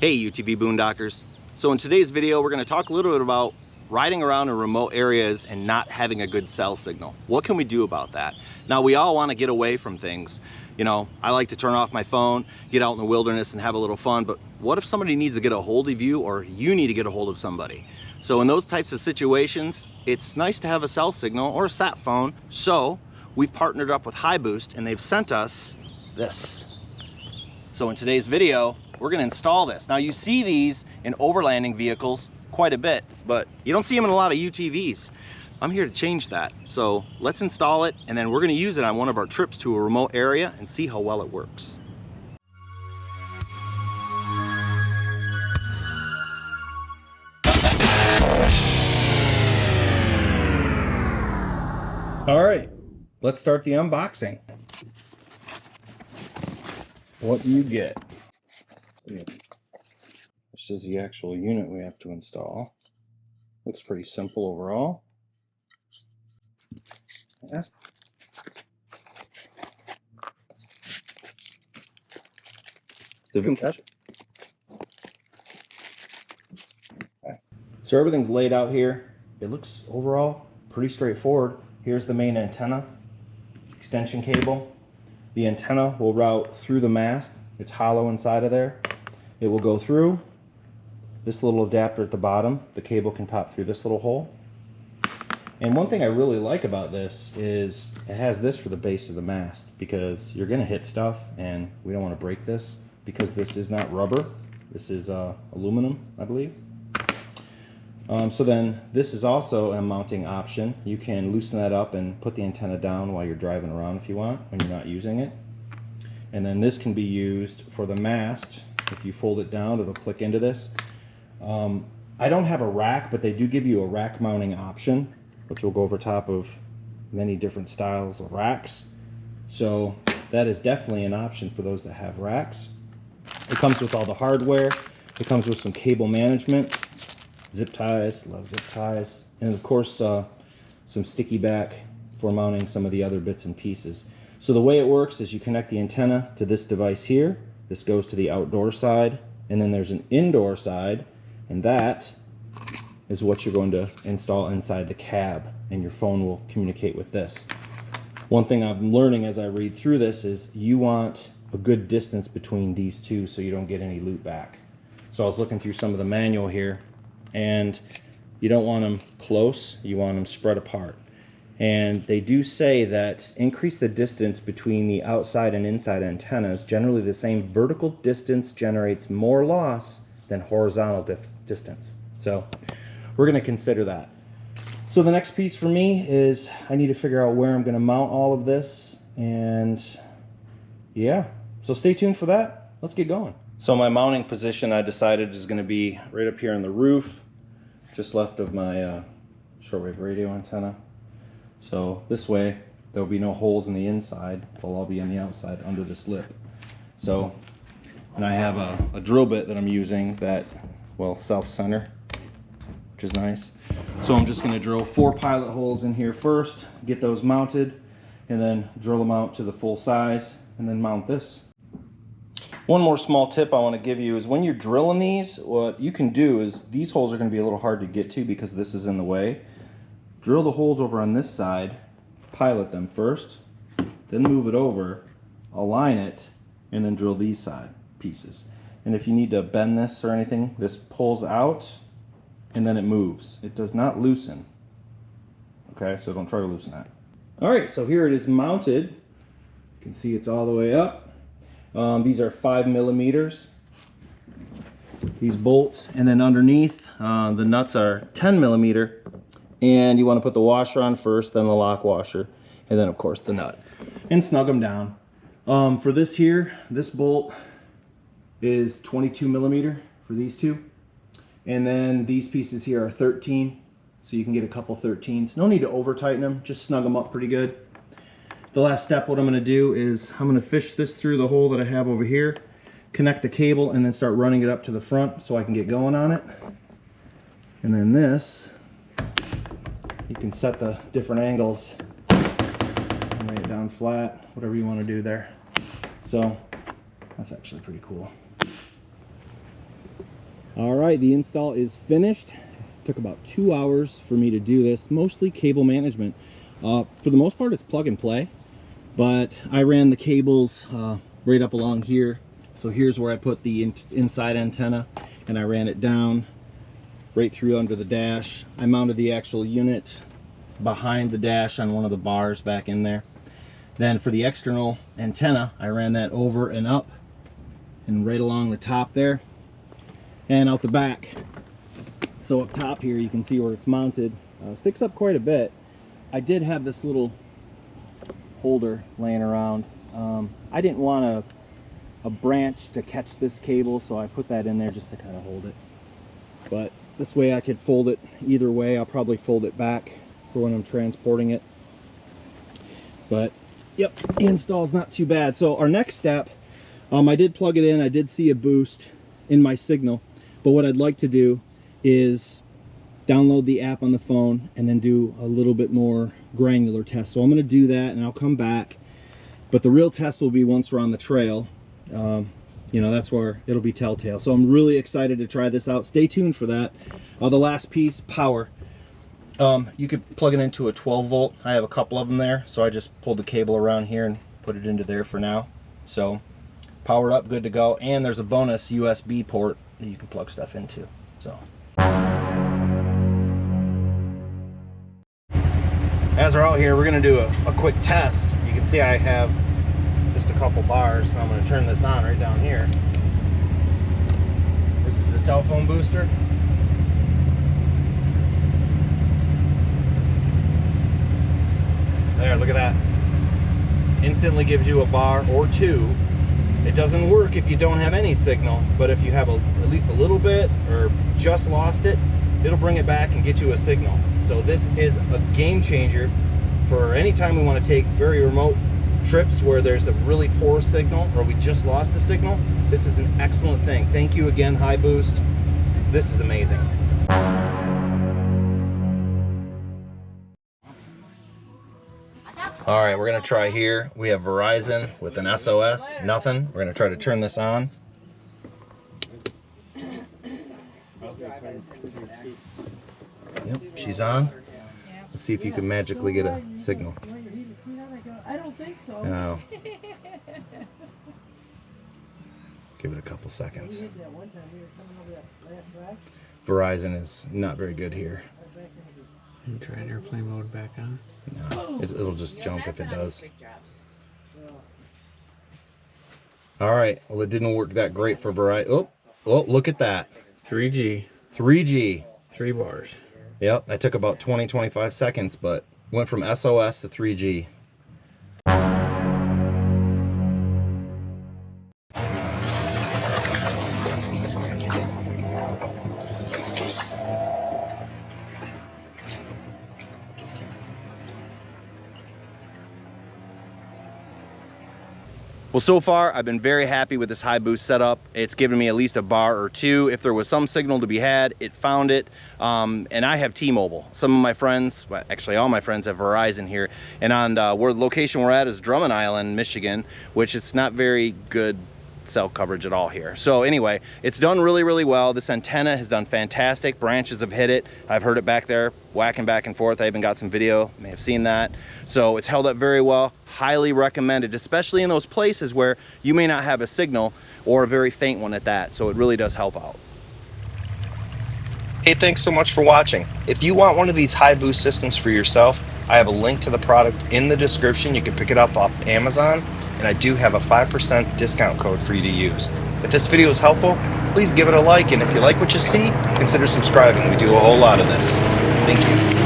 Hey UTV Boondockers. So in today's video we're going to talk a little bit about riding around in remote areas and not having a good cell signal. What can we do about that? Now we all want to get away from things. You know, I like to turn off my phone, get out in the wilderness and have a little fun, but what if somebody needs to get a hold of you or you need to get a hold of somebody? So in those types of situations, it's nice to have a cell signal or a sat phone. So we've partnered up with HiBoost and they've sent us this. So in today's video, we're going to install this. Now you see these in overlanding vehicles quite a bit, but you don't see them in a lot of UTVs. I'm here to change that. So let's install it and then we're going to use it on one of our trips to a remote area and see how well it works. All right, let's start the unboxing. What do you get? This is the actual unit we have to install. Looks pretty simple overall. Yeah. So everything's laid out here. It looks overall pretty straightforward. Here's the main antenna, extension cable. The antenna will route through the mast. It's hollow inside of there. It will go through this little adapter at the bottom. The cable can pop through this little hole. And one thing I really like about this is it has this for the base of the mast, because you're going to hit stuff and we don't want to break this because this is not rubber. This is aluminum, I believe. So then this is also a mounting option. You can loosen that up and put the antenna down while you're driving around if you want, when you're not using it. And then this can be used for the mast. If you fold it down, it'll click into this. I don't have a rack, but they do give you a rack mounting option, which will go over top of many different styles of racks. So that is definitely an option for those that have racks. It comes with all the hardware. It comes with some cable management, zip ties, love zip ties, and of course some sticky back for mounting some of the other bits and pieces. So the way it works is you connect the antenna to this device here. This goes to the outdoor side, and then there's an indoor side, and that is what you're going to install inside the cab, and your phone will communicate with this. One thing I'm learning as I read through this is you want a good distance between these two so you don't get any loop back. So I was looking through some of the manual here, and you don't want them close, you want them spread apart. And they do say that increase the distance between the outside and inside antennas. Generally the same vertical distance generates more loss than horizontal distance. So we're going to consider that. So the next piece for me is I need to figure out where I'm going to mount all of this, and yeah, so stay tuned for that. Let's get going. So my mounting position I decided is going to be right up here on the roof, just left of my shortwave radio antenna. So this way there'll be no holes in the inside, they'll all be on the outside under this lip. So, and I have a drill bit that I'm using that will self-center, which is nice. So I'm just going to drill 4 pilot holes in here first, get those mounted, and then drill them out to the full size, and then mount this. One more small tip I want to give you is when you're drilling these, what you can do is these holes are going to be a little hard to get to because this is in the way. Drill the holes over on this side, pilot them first, then move it over, align it, and then drill these side pieces. And if you need to bend this or anything, this pulls out and then it moves. It does not loosen. Okay, so don't try to loosen that. All right, so here it is mounted. You can see it's all the way up. These are 5 millimeters, these bolts, and then underneath the nuts are 10 millimeter. And you want to put the washer on first, then the lock washer, and then of course the nut, and snug them down. For this here, this bolt is 22 millimeter for these two, and then these pieces here are 13, so you can get a couple 13s. No need to over tighten them, just snug them up pretty good. The last step, what I'm going to do is I'm going to fish this through the hole that I have over here, connect the cable, and then start running it up to the front so I can get going on it. And then this, you can set the different angles and lay it down flat, whatever you want to do there. So that's actually pretty cool. All right, the install is finished. Took about 2 hours for me to do this, mostly cable management. For the most part, it's plug and play, but I ran the cables right up along here. So here's where I put the inside antenna, and I ran it down right through under the dash. I mounted the actual unit behind the dash on one of the bars back in there. Then for the external antenna, I ran that over and up and right along the top there and out the back. So up top here, you can see where it's mounted. Sticks up quite a bit. I did have this little holder laying around. I didn't want a branch to catch this cable, so I put that in there just to kind of hold it. But this way I could fold it either way. I'll probably fold it back for when I'm transporting it. But yep, the install is not too bad. So our next step, I did plug it in. I did see a boost in my signal, but what I'd like to do is download the app on the phone and then do a little bit more granular test. So I'm going to do that and I'll come back, but the real test will be once we're on the trail. You know, that's where it'll be telltale. So I'm really excited to try this out. Stay tuned for that. The last piece, power. You could plug it into a 12 volt. I have a couple of them there, so I just pulled the cable around here and put it into there for now. So power up, good to go. And there's a bonus USB port that you can plug stuff into. So as we're out here, we're going to do a quick test. You can see I have just a couple bars, so I'm going to turn this on right down here. This is the cell phone booster. There, look at that. Instantly gives you a bar or two. It doesn't work if you don't have any signal, but if you have at least a little bit or just lost it, it'll bring it back and get you a signal. So this is a game changer for any time we want to take very remote trips where there's a really poor signal or we just lost the signal. This is an excellent thing. Thank you again, HiBoost. This is amazing. All right, we're gonna try here. We have Verizon with an SOS, nothing. We're gonna try to turn this on. Yep, she's on. Let's see if you can magically get a signal. I don't think so. No. Give it a couple seconds. Verizon is not very good here. And try airplane mode back on. No, it'll just jump if it does. All right, well, it didn't work that great for Verizon. Oh, look at that. 3G. 3G. 3 bars. Yep, that took about 20-25 seconds, but went from SOS to 3G. Well, so far I've been very happy with this HiBoost setup. It's given me at least a bar or two. If there was some signal to be had, it found it. And I have T-Mobile. Some of my friends, well, actually all my friends have Verizon here. And on where the location we're at is Drummond Island, Michigan, which it's not very good cell coverage at all here. So anyway, it's done really, really well. This antenna has done fantastic. Branches have hit it. I've heard it back there whacking back and forth. I even got some video, you may have seen that. So it's held up very well. Highly recommended, especially in those places where you may not have a signal or a very faint one at that. So it really does help out. Hey, thanks so much for watching. If you want one of these HiBoost systems for yourself, I have a link to the product in the description. You can pick it up off Amazon, and I do have a 5% discount code for you to use. If this video is helpful, please give it a like, and if you like what you see, consider subscribing. We do a whole lot of this. Thank you.